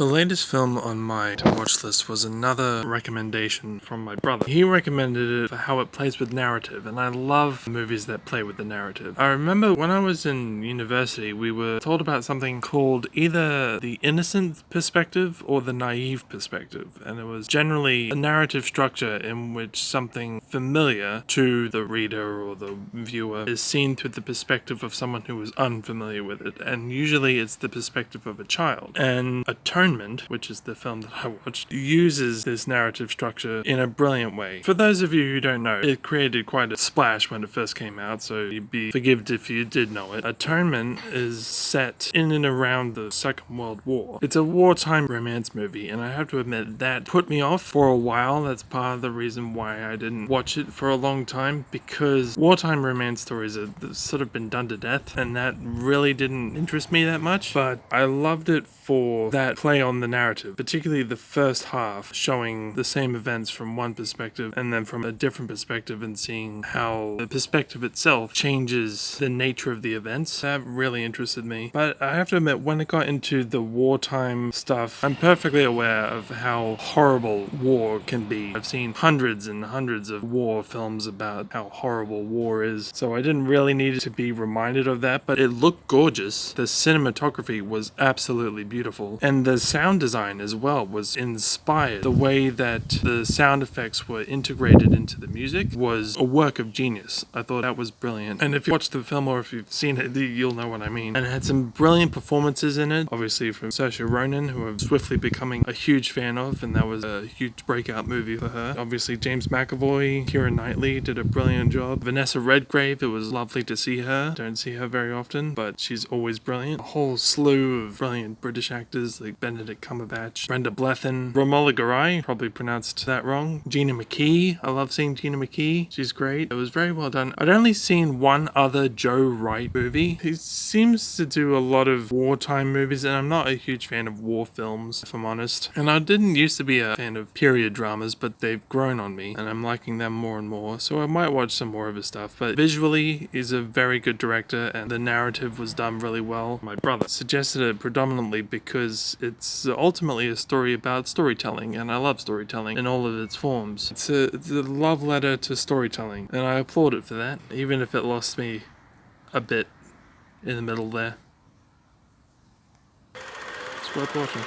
The latest film on my to-watch list was another recommendation from my brother. He recommended it for how it plays with narrative, and I love movies that play with the narrative. I remember when I was in university, we were told about something called either the innocent perspective or the naive perspective, and it was generally a narrative structure in which something familiar to the reader or the viewer is seen through the perspective of someone who is unfamiliar with it, and usually it's the perspective of a child. And ATONEMENT, which is the film that I watched, uses this narrative structure in a brilliant way. For those of you who don't know, it created quite a splash when it first came out, so you'd be forgiven if you did know it. ATONEMENT is set in and around the Second World War. It's a wartime romance movie, and I have to admit that put me off for a while. That's part of the reason why I didn't watch it for a long time, because wartime romance stories have sort of been done to death, and that really didn't interest me that much. But I loved it for that play on the narrative, particularly the first half, showing the same events from one perspective and then from a different perspective, and seeing how the perspective itself changes the nature of the events. That really interested me. But I have to admit, when it got into the wartime stuff, I'm perfectly aware of how horrible war can be. I've seen hundreds and hundreds of war films about how horrible war is, so I didn't really need to be reminded of that, but it looked gorgeous. The cinematography was absolutely beautiful, and the sound design as well was inspired. The way that the sound effects were integrated into the music was a work of genius. I thought that was brilliant. And if you watch the film or if you've seen it, you'll know what I mean. And it had some brilliant performances in it, obviously from Saoirse Ronan, who I'm swiftly becoming a huge fan of, and that was a huge breakout movie for her. Obviously James McAvoy, Keira Knightley did a brilliant job. Vanessa Redgrave, it was lovely to see her. Don't see her very often, but she's always brilliant. A whole slew of brilliant British actors like Benedict Cumberbatch, Brenda Blethyn, Romola Garai, probably pronounced that wrong, Gina McKee. I love seeing Gina McKee. She's great. It was very well done. I'd only seen one other Joe Wright movie. He seems to do a lot of wartime movies, and I'm not a huge fan of war films, if I'm honest. And I didn't used to be a fan of period dramas, but they've grown on me, and I'm liking them more and more, so I might watch some more of his stuff. But visually, he's a very good director, and the narrative was done really well. My brother suggested it predominantly because it's ultimately a story about storytelling, and I love storytelling in all of its forms. It's a love letter to storytelling, and I applaud it for that, even if it lost me a bit in the middle there. It's worth watching.